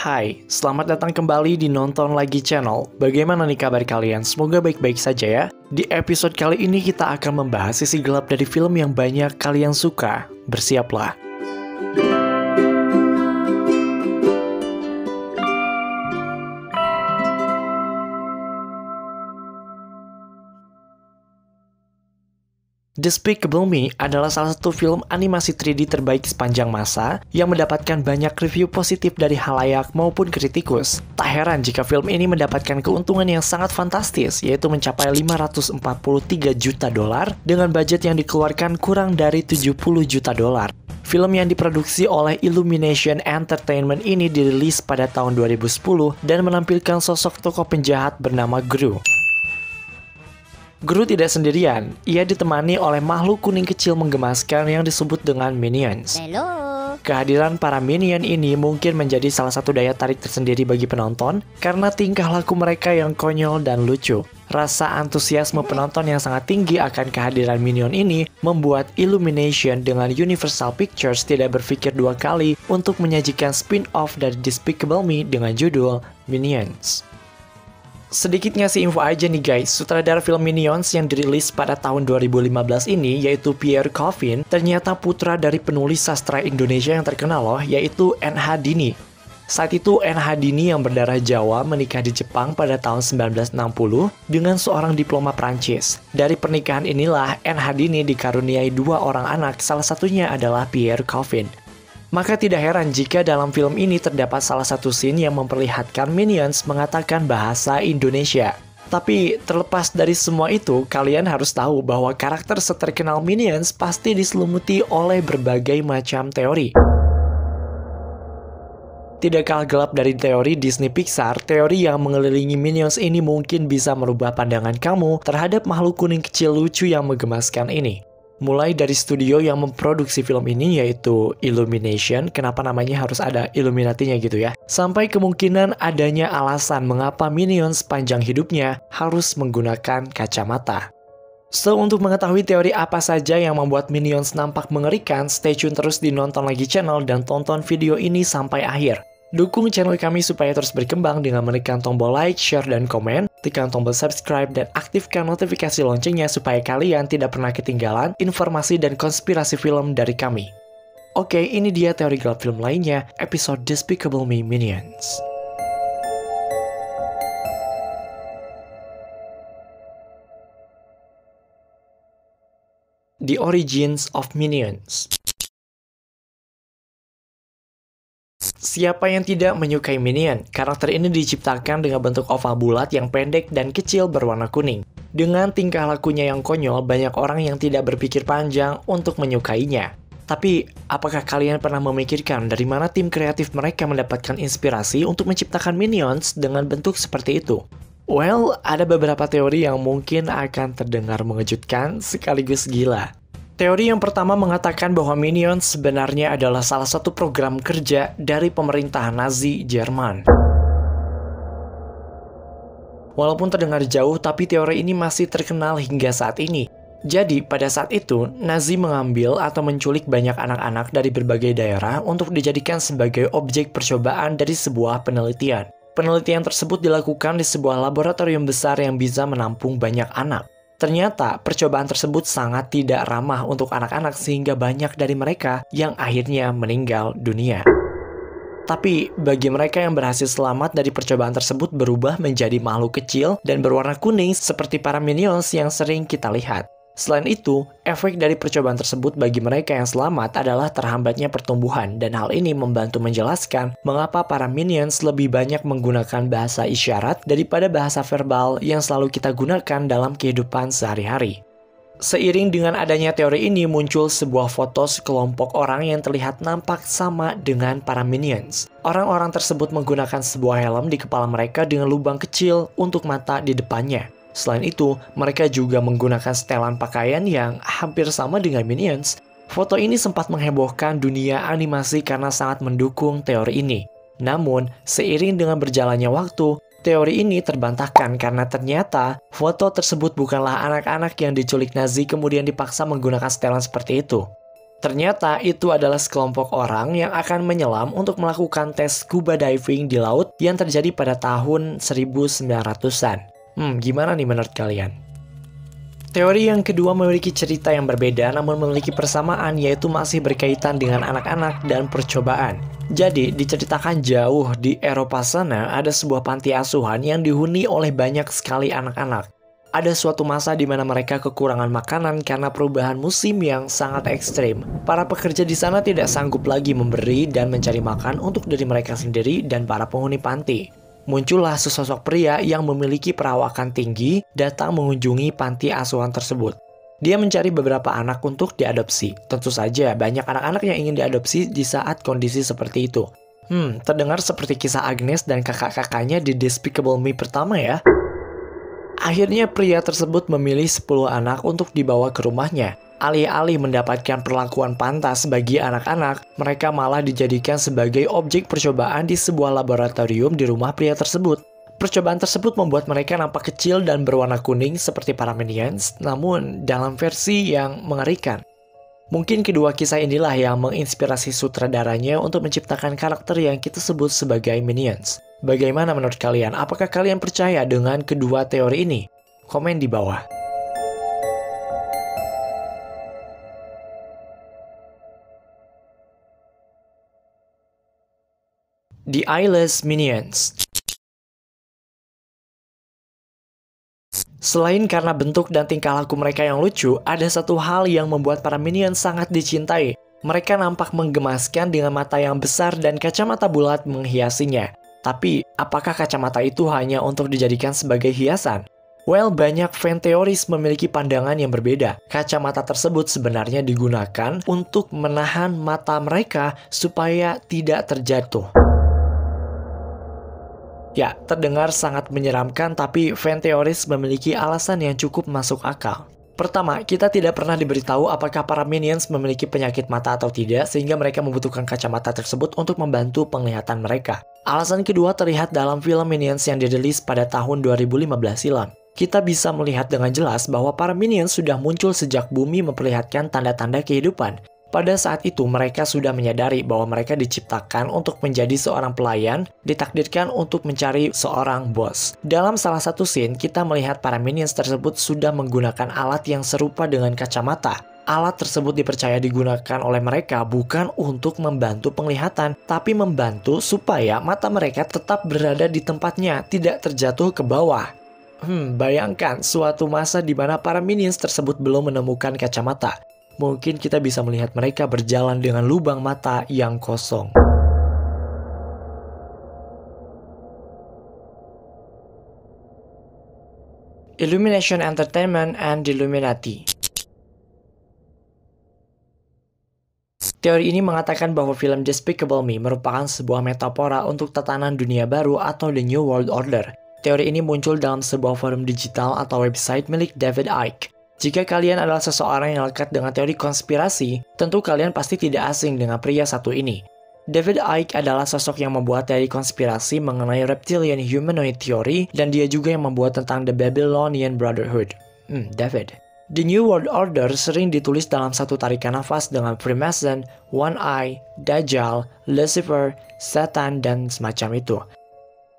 Hai, selamat datang kembali di Nonton Lagi Channel. Bagaimana nih kabar kalian? Semoga baik-baik saja ya. Di episode kali ini kita akan membahas sisi gelap dari film yang banyak kalian suka. Bersiaplah. Despicable Me adalah salah satu film animasi 3D terbaik sepanjang masa yang mendapatkan banyak review positif dari halayak maupun kritikus. Tak heran jika film ini mendapatkan keuntungan yang sangat fantastis, yaitu mencapai 543 juta dolar dengan budget yang dikeluarkan kurang dari 70 juta dolar. Film yang diproduksi oleh Illumination Entertainment ini dirilis pada tahun 2010 dan menampilkan sosok tokoh penjahat bernama Gru. Gru tidak sendirian, ia ditemani oleh makhluk kuning kecil menggemaskan yang disebut dengan Minions. Hello. Kehadiran para Minion ini mungkin menjadi salah satu daya tarik tersendiri bagi penonton karena tingkah laku mereka yang konyol dan lucu. Rasa antusiasme penonton yang sangat tinggi akan kehadiran Minion ini membuat Illumination dengan Universal Pictures tidak berpikir dua kali untuk menyajikan spin-off dari Despicable Me dengan judul Minions. Sedikit ngasih info aja nih guys, sutradara film Minions yang dirilis pada tahun 2015 ini yaitu Pierre Coffin ternyata putra dari penulis sastra Indonesia yang terkenal loh, yaitu N.H. Dini. Saat itu N.H. Dini yang berdarah Jawa menikah di Jepang pada tahun 1960 dengan seorang diploma Prancis. Dari pernikahan inilah N.H. Dini dikaruniai dua orang anak, salah satunya adalah Pierre Coffin. Maka tidak heran jika dalam film ini terdapat salah satu scene yang memperlihatkan Minions mengatakan bahasa Indonesia. Tapi terlepas dari semua itu, kalian harus tahu bahwa karakter seterkenal Minions pasti diselumuti oleh berbagai macam teori. Tidak kalah gelap dari teori Disney Pixar, teori yang mengelilingi Minions ini mungkin bisa merubah pandangan kamu terhadap makhluk kuning kecil lucu yang menggemaskan ini. Mulai dari studio yang memproduksi film ini yaitu Illumination, kenapa namanya harus ada Illuminati-nya gitu ya, sampai kemungkinan adanya alasan mengapa Minions sepanjang hidupnya harus menggunakan kacamata. So, untuk mengetahui teori apa saja yang membuat Minions nampak mengerikan, stay tune terus di Nonton Lagi Channel dan tonton video ini sampai akhir. Dukung channel kami supaya terus berkembang dengan menekan tombol like, share, dan komen, tekan tombol subscribe, dan aktifkan notifikasi loncengnya supaya kalian tidak pernah ketinggalan informasi dan konspirasi film dari kami. Oke, ini dia teori gelap film lainnya, episode Despicable Me Minions. The Origins of Minions. Siapa yang tidak menyukai Minion? Karakter ini diciptakan dengan bentuk oval bulat yang pendek dan kecil berwarna kuning. Dengan tingkah lakunya yang konyol, banyak orang yang tidak berpikir panjang untuk menyukainya. Tapi, apakah kalian pernah memikirkan dari mana tim kreatif mereka mendapatkan inspirasi untuk menciptakan Minions dengan bentuk seperti itu? Well, ada beberapa teori yang mungkin akan terdengar mengejutkan sekaligus gila. Teori yang pertama mengatakan bahwa Minions sebenarnya adalah salah satu program kerja dari pemerintah Nazi Jerman. Walaupun terdengar jauh, tapi teori ini masih terkenal hingga saat ini. Jadi, pada saat itu, Nazi mengambil atau menculik banyak anak-anak dari berbagai daerah untuk dijadikan sebagai objek percobaan dari sebuah penelitian. Penelitian tersebut dilakukan di sebuah laboratorium besar yang bisa menampung banyak anak. Ternyata, percobaan tersebut sangat tidak ramah untuk anak-anak sehingga banyak dari mereka yang akhirnya meninggal dunia. Tapi, bagi mereka yang berhasil selamat dari percobaan tersebut berubah menjadi makhluk kecil dan berwarna kuning seperti para Minions yang sering kita lihat. Selain itu, efek dari percobaan tersebut bagi mereka yang selamat adalah terhambatnya pertumbuhan, dan hal ini membantu menjelaskan mengapa para Minions lebih banyak menggunakan bahasa isyarat daripada bahasa verbal yang selalu kita gunakan dalam kehidupan sehari-hari. Seiring dengan adanya teori ini, muncul sebuah foto sekelompok orang yang terlihat nampak sama dengan para Minions. Orang-orang tersebut menggunakan sebuah helm di kepala mereka dengan lubang kecil untuk mata di depannya. Selain itu, mereka juga menggunakan setelan pakaian yang hampir sama dengan Minions. Foto ini sempat menghebohkan dunia animasi karena sangat mendukung teori ini. Namun, seiring dengan berjalannya waktu, teori ini terbantahkan karena ternyata foto tersebut bukanlah anak-anak yang diculik Nazi kemudian dipaksa menggunakan setelan seperti itu. Ternyata itu adalah sekelompok orang yang akan menyelam untuk melakukan tes scuba diving di laut yang terjadi pada tahun 1900-an. Gimana nih menurut kalian? Teori yang kedua memiliki cerita yang berbeda namun memiliki persamaan, yaitu masih berkaitan dengan anak-anak dan percobaan. Jadi, diceritakan jauh di Eropa sana ada sebuah panti asuhan yang dihuni oleh banyak sekali anak-anak. Ada suatu masa di mana mereka kekurangan makanan karena perubahan musim yang sangat ekstrim. Para pekerja di sana tidak sanggup lagi memberi dan mencari makan untuk diri mereka sendiri dan para penghuni panti. Muncullah sesosok pria yang memiliki perawakan tinggi datang mengunjungi panti asuhan tersebut. Dia mencari beberapa anak untuk diadopsi. Tentu saja banyak anak-anak yang ingin diadopsi di saat kondisi seperti itu. Terdengar seperti kisah Agnes dan kakak-kakaknya di Despicable Me pertama ya. Akhirnya pria tersebut memilih 10 anak untuk dibawa ke rumahnya. Alih-alih mendapatkan perlakuan pantas bagi anak-anak, mereka malah dijadikan sebagai objek percobaan di sebuah laboratorium di rumah pria tersebut. Percobaan tersebut membuat mereka nampak kecil dan berwarna kuning seperti para minions, namun dalam versi yang mengerikan. Mungkin kedua kisah inilah yang menginspirasi sutradaranya untuk menciptakan karakter yang kita sebut sebagai minions. Bagaimana menurut kalian? Apakah kalian percaya dengan kedua teori ini? Komen di bawah. The Eyeless Minions. Selain karena bentuk dan tingkah laku mereka yang lucu, ada satu hal yang membuat para minions sangat dicintai. Mereka nampak menggemaskan dengan mata yang besar dan kacamata bulat menghiasinya. Tapi, apakah kacamata itu hanya untuk dijadikan sebagai hiasan? Well, banyak fan teoris memiliki pandangan yang berbeda. Kacamata tersebut sebenarnya digunakan untuk menahan mata mereka supaya tidak terjatuh. Ya, terdengar sangat menyeramkan, tapi fan teoris memiliki alasan yang cukup masuk akal. Pertama, kita tidak pernah diberitahu apakah para minions memiliki penyakit mata atau tidak, sehingga mereka membutuhkan kacamata tersebut untuk membantu penglihatan mereka. Alasan kedua terlihat dalam film Minions yang dirilis pada tahun 2015 silam. Kita bisa melihat dengan jelas bahwa para minions sudah muncul sejak bumi memperlihatkan tanda-tanda kehidupan. Pada saat itu, mereka sudah menyadari bahwa mereka diciptakan untuk menjadi seorang pelayan, ditakdirkan untuk mencari seorang bos. Dalam salah satu scene, kita melihat para minions tersebut sudah menggunakan alat yang serupa dengan kacamata. Alat tersebut dipercaya digunakan oleh mereka bukan untuk membantu penglihatan, tapi membantu supaya mata mereka tetap berada di tempatnya, tidak terjatuh ke bawah. Bayangkan suatu masa di mana para minions tersebut belum menemukan kacamata. Mungkin kita bisa melihat mereka berjalan dengan lubang mata yang kosong. Illumination Entertainment and Illuminati. Teori ini mengatakan bahwa film Despicable Me merupakan sebuah metafora untuk tatanan dunia baru atau The New World Order. Teori ini muncul dalam sebuah forum digital atau website milik David Icke. Jika kalian adalah seseorang yang lekat dengan teori konspirasi, tentu kalian pasti tidak asing dengan pria satu ini. David Icke adalah sosok yang membuat teori konspirasi mengenai reptilian humanoid theory, dan dia juga yang membuat tentang The Babylonian Brotherhood. David. The New World Order sering ditulis dalam satu tarikan nafas dengan Freemason, One Eye, Dajjal, Lucifer, Satan, dan semacam itu.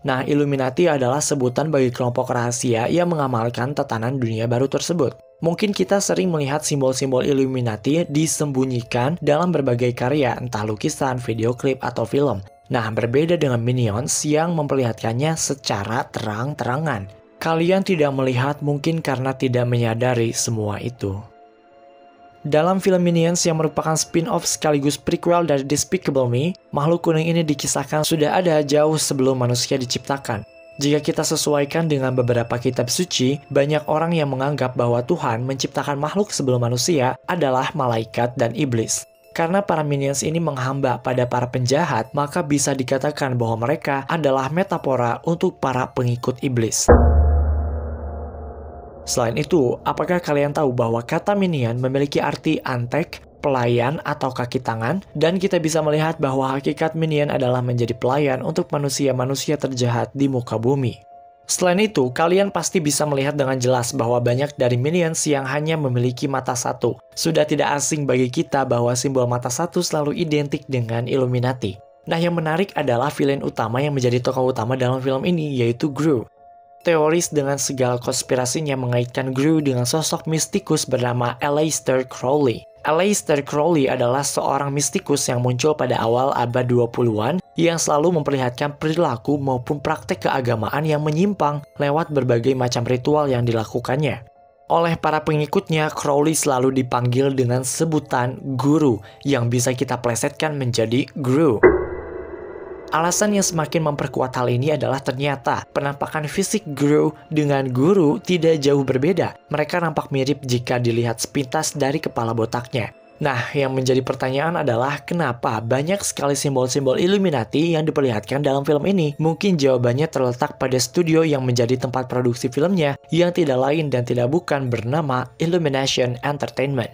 Nah, Illuminati adalah sebutan bagi kelompok rahasia yang mengamalkan tatanan dunia baru tersebut. Mungkin kita sering melihat simbol-simbol Illuminati disembunyikan dalam berbagai karya, entah lukisan, video klip, atau film. Nah, berbeda dengan Minions yang memperlihatkannya secara terang-terangan. Kalian tidak melihat mungkin karena tidak menyadari semua itu. Dalam film Minions yang merupakan spin-off sekaligus prequel dari Despicable Me, makhluk kuning ini dikisahkan sudah ada jauh sebelum manusia diciptakan. Jika kita sesuaikan dengan beberapa kitab suci, banyak orang yang menganggap bahwa Tuhan menciptakan makhluk sebelum manusia adalah malaikat dan iblis. Karena para minions ini menghamba pada para penjahat, maka bisa dikatakan bahwa mereka adalah metafora untuk para pengikut iblis. Selain itu, apakah kalian tahu bahwa kata minion memiliki arti antek, pelayan, atau kaki tangan? Dan kita bisa melihat bahwa hakikat minion adalah menjadi pelayan untuk manusia-manusia terjahat di muka bumi. Selain itu, kalian pasti bisa melihat dengan jelas bahwa banyak dari minions yang hanya memiliki mata satu. Sudah tidak asing bagi kita bahwa simbol mata satu selalu identik dengan Illuminati. Nah, yang menarik adalah villain utama yang menjadi tokoh utama dalam film ini, yaitu Gru. Teoris dengan segala konspirasinya mengaitkan Gru dengan sosok mistikus bernama Aleister Crowley. Aleister Crowley adalah seorang mistikus yang muncul pada awal abad 20-an yang selalu memperlihatkan perilaku maupun praktek keagamaan yang menyimpang lewat berbagai macam ritual yang dilakukannya. Oleh para pengikutnya, Crowley selalu dipanggil dengan sebutan guru yang bisa kita plesetkan menjadi Gru. Alasan yang semakin memperkuat hal ini adalah ternyata penampakan fisik Gru dengan guru tidak jauh berbeda. Mereka nampak mirip jika dilihat sepintas dari kepala botaknya. Nah, yang menjadi pertanyaan adalah kenapa banyak sekali simbol-simbol Illuminati yang diperlihatkan dalam film ini? Mungkin jawabannya terletak pada studio yang menjadi tempat produksi filmnya yang tidak lain dan tidak bukan bernama Illumination Entertainment.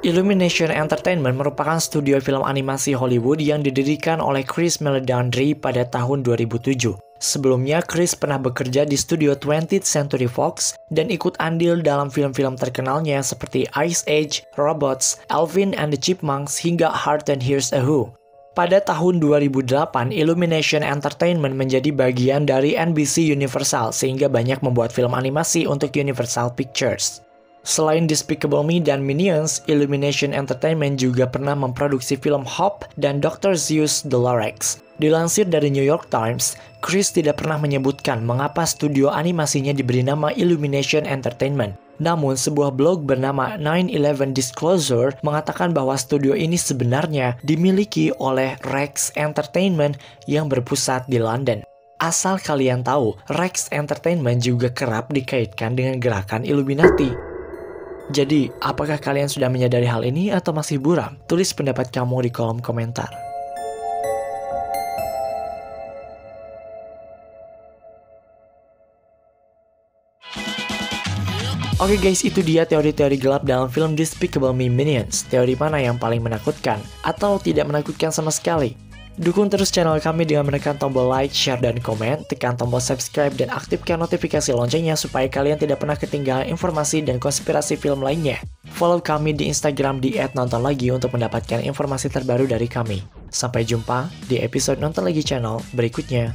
Illumination Entertainment merupakan studio film animasi Hollywood yang didirikan oleh Chris Meledandri pada tahun 2007. Sebelumnya, Chris pernah bekerja di studio 20th Century Fox dan ikut andil dalam film-film terkenalnya seperti Ice Age, Robots, Alvin and the Chipmunks, hingga Heart and Here's a Who. Pada tahun 2008, Illumination Entertainment menjadi bagian dari NBC Universal sehingga banyak membuat film animasi untuk Universal Pictures. Selain Despicable Me dan Minions, Illumination Entertainment juga pernah memproduksi film Hop dan Dr. Seuss The Lorax. Dilansir dari New York Times, Chris tidak pernah menyebutkan mengapa studio animasinya diberi nama Illumination Entertainment. Namun, sebuah blog bernama 9/11 Disclosure mengatakan bahwa studio ini sebenarnya dimiliki oleh Rex Entertainment yang berpusat di London. Asal kalian tahu, Rex Entertainment juga kerap dikaitkan dengan gerakan Illuminati. Jadi, apakah kalian sudah menyadari hal ini atau masih buram? Tulis pendapat kamu di kolom komentar. Oke guys, itu dia teori-teori gelap dalam film Despicable Me Minions. Teori mana yang paling menakutkan? Atau tidak menakutkan sama sekali? Dukung terus channel kami dengan menekan tombol like, share, dan komen, tekan tombol subscribe, dan aktifkan notifikasi loncengnya supaya kalian tidak pernah ketinggalan informasi dan konspirasi film lainnya. Follow kami di Instagram di @nontonlagi untuk mendapatkan informasi terbaru dari kami. Sampai jumpa di episode Nonton Lagi channel berikutnya.